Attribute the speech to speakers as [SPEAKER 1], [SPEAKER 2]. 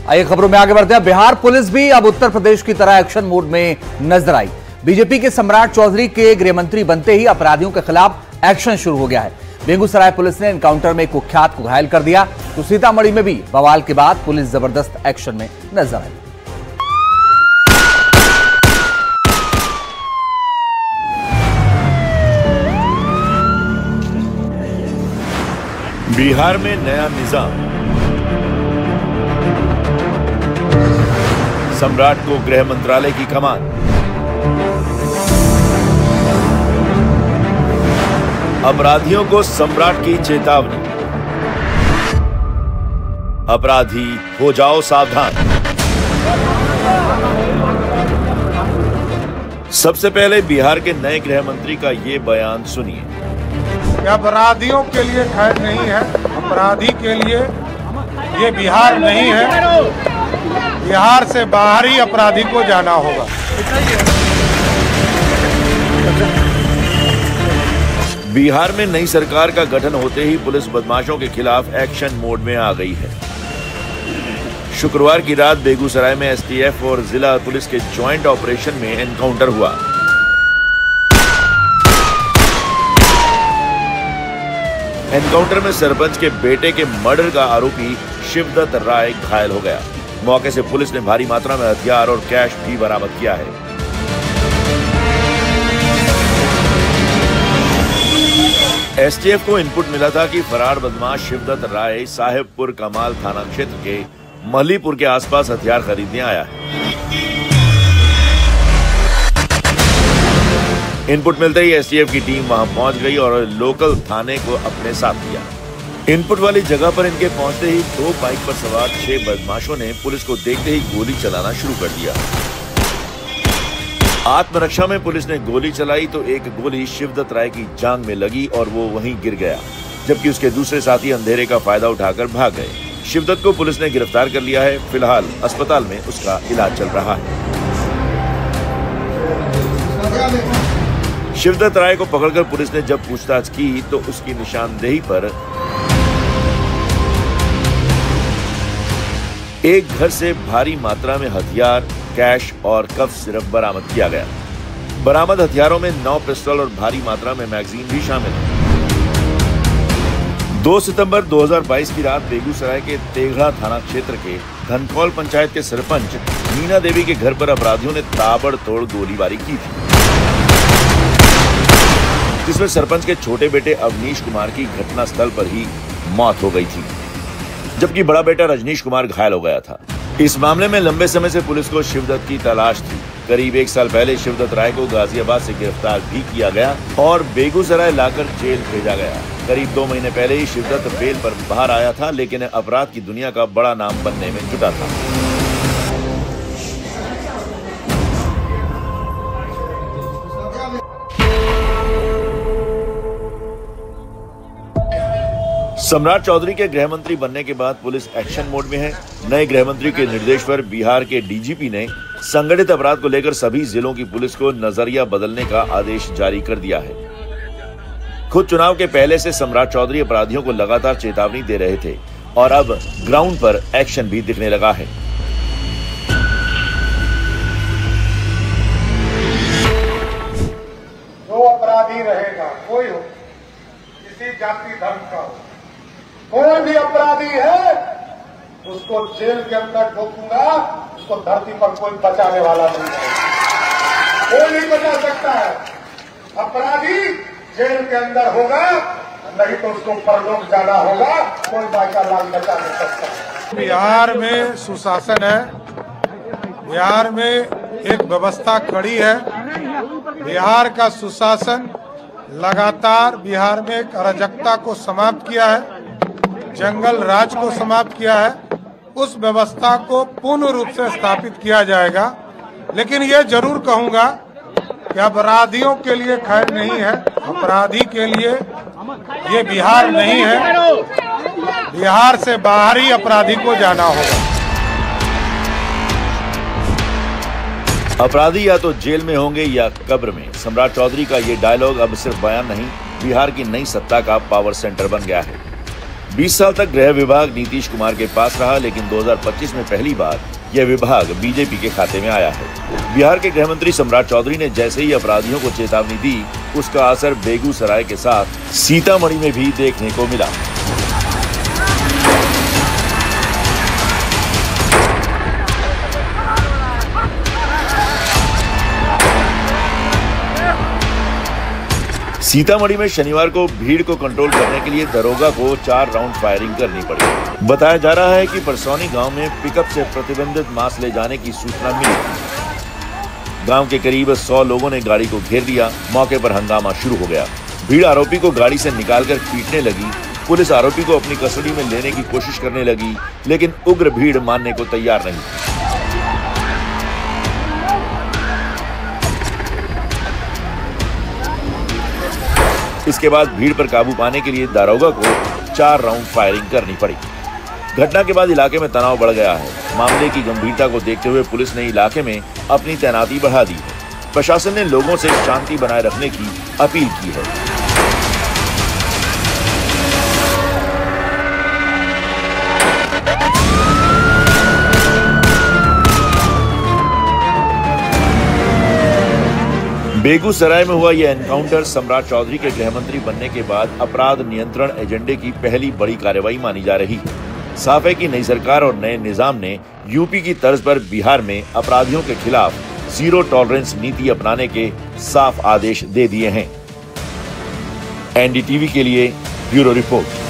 [SPEAKER 1] आइए खबरों में आगे बढ़ते हैं। बिहार पुलिस भी अब उत्तर प्रदेश की तरह एक्शन मोड में नजर आई। बीजेपी के सम्राट चौधरी के गृह मंत्री बनते ही अपराधियों के खिलाफ एक्शन शुरू हो गया है। बेगूसराय पुलिस ने एनकाउंटर में एक कुख्यात को घायल कर दिया, तो सीतामढ़ी में भी बवाल के बाद पुलिस जबरदस्त एक्शन में नजर आई।
[SPEAKER 2] बिहार में नया निजाम, सम्राट को गृह मंत्रालय की कमान। अपराधियों को सम्राट की चेतावनी, अपराधी हो जाओ सावधान। सबसे पहले बिहार के नए गृह मंत्री का ये बयान सुनिए।
[SPEAKER 3] अपराधियों के लिए खैर नहीं है, अपराधी के लिए ये बिहार नहीं है। बिहार से बाहर ही अपराधी को जाना होगा।
[SPEAKER 2] बिहार में नई सरकार का गठन होते ही पुलिस बदमाशों के खिलाफ एक्शन मोड में आ गई है। शुक्रवार की रात बेगूसराय में एसटीएफ और जिला पुलिस के ज्वाइंट ऑपरेशन में एनकाउंटर हुआ। एनकाउंटर में सरपंच के बेटे के मर्डर का आरोपी शिवदत्त राय घायल हो गया। मौके से पुलिस ने भारी मात्रा में हथियार और कैश भी बरामद किया है। एसटीएफ को इनपुट मिला था कि फरार बदमाश शिवदत्त राय साहेबपुर कमाल थाना क्षेत्र के मलीपुर के आसपास हथियार खरीदने आया है। इनपुट मिलते ही एसटीएफ की टीम वहां पहुंच गई और लोकल थाने को अपने साथ लिया। इनपुट वाली जगह पर इनके पहुंचते ही 2 बाइक पर सवार 6 बदमाशों ने पुलिस को देखते ही गोली चलाना शुरू कर दिया। आत्मरक्षा में पुलिस ने गोली चलाई तो एक गोली शिवदत्त राय की जांघ में लगी और वो वहीं गिर गया, जबकि उसके दूसरे साथी अंधेरे का फायदा उठाकर भाग गए। शिवदत्त को पुलिस ने गिरफ्तार कर लिया है। फिलहाल अस्पताल में उसका इलाज चल रहा है। शिवदत्त राय को पकड़कर पुलिस ने जब पूछताछ की तो उसकी निशानदेही पर एक घर से भारी मात्रा में हथियार, कैश और कफ सिरप बरामद किया गया। बरामद हथियारों में 9 पिस्टल और भारी मात्रा में मैगजीन भी शामिल है। 2 सितंबर 2022 की रात बेगूसराय के तेघड़ा थाना क्षेत्र के धनकौल पंचायत के सरपंच मीना देवी के घर पर अपराधियों ने ताबड़तोड़ गोलीबारी की थी, जिसमें सरपंच के छोटे बेटे अवनीश कुमार की घटनास्थल पर ही मौत हो गई थी, जबकि बड़ा बेटा रजनीश कुमार घायल हो गया था। इस मामले में लंबे समय से पुलिस को शिवदत्त की तलाश थी। करीब 1 साल पहले शिवदत्त राय को गाजियाबाद से गिरफ्तार भी किया गया और बेगूसराय लाकर जेल भेजा गया। करीब 2 महीने पहले ही शिवदत्त बेल पर बाहर आया था, लेकिन अपराध की दुनिया का बड़ा नाम बनने में जुटा था। सम्राट चौधरी के गृह मंत्री बनने के बाद पुलिस एक्शन मोड में है। नए गृह मंत्री के निर्देश पर बिहार के डीजीपी ने संगठित अपराध को लेकर सभी जिलों की पुलिस को नजरिया बदलने का आदेश जारी कर दिया है। खुद चुनाव के पहले से सम्राट चौधरी अपराधियों को लगातार चेतावनी दे रहे थे और अब ग्राउंड पर एक्शन भी दिखने लगा है।
[SPEAKER 3] जो अपराधी रहेगा, कोई हो, किसी जाति धर्म का हो, कोई भी अपराधी है, उसको जेल के अंदर ठोकूंगा। उसको धरती पर कोई बचाने वाला नहीं है, कोई नहीं बचा सकता है। अपराधी जेल के अंदर होगा, नहीं तो उसको परलोक जाना होगा। कोई बाका लाल बचा नहीं सकता। बिहार में सुशासन है, बिहार में एक व्यवस्था कड़ी है। बिहार का सुशासन लगातार बिहार में एक अराजकता को समाप्त किया है, जंगल राज को समाप्त किया है। उस व्यवस्था को पूर्ण रूप से स्थापित किया जाएगा। लेकिन ये जरूर कहूंगा कि अपराधियों के लिए खैर नहीं है, अपराधी के लिए ये बिहार नहीं है। बिहार से बाहर ही अपराधी को जाना होगा।
[SPEAKER 2] अपराधी या तो जेल में होंगे या कब्र में। सम्राट चौधरी का ये डायलॉग अब सिर्फ बयान नहीं, बिहार की नई सत्ता का पावर सेंटर बन गया है। 20 साल तक गृह विभाग नीतीश कुमार के पास रहा, लेकिन 2025 में पहली बार यह विभाग बीजेपी के खाते में आया है। बिहार के गृह मंत्री सम्राट चौधरी ने जैसे ही अपराधियों को चेतावनी दी, उसका असर बेगूसराय के साथ सीतामढ़ी में भी देखने को मिला। सीतामढ़ी में शनिवार को भीड़ को कंट्रोल करने के लिए दरोगा को 4 राउंड फायरिंग करनी पड़ी। बताया जा रहा है कि परसौनी गांव में पिकअप से प्रतिबंधित मांस ले जाने की सूचना मिली। गांव के करीब 100 लोगों ने गाड़ी को घेर लिया। मौके पर हंगामा शुरू हो गया। भीड़ आरोपी को गाड़ी से निकालकर पीटने लगी। पुलिस आरोपी को अपनी कस्टडी में लेने की कोशिश करने लगी, लेकिन उग्र भीड़ मानने को तैयार नहीं। इसके बाद भीड़ पर काबू पाने के लिए दारोगा को 4 राउंड फायरिंग करनी पड़ी। घटना के बाद इलाके में तनाव बढ़ गया है। मामले की गंभीरता को देखते हुए पुलिस ने इलाके में अपनी तैनाती बढ़ा दी है। प्रशासन ने लोगों से शांति बनाए रखने की अपील की है। बेगूसराय में हुआ यह एनकाउंटर सम्राट चौधरी के गृह मंत्री बनने के बाद अपराध नियंत्रण एजेंडे की पहली बड़ी कार्रवाई मानी जा रही है। साफ है कि नई सरकार और नए निजाम ने यूपी की तर्ज पर बिहार में अपराधियों के खिलाफ जीरो टॉलरेंस नीति अपनाने के साफ आदेश दे दिए हैं। एनडीटीवी के लिए ब्यूरो रिपोर्ट।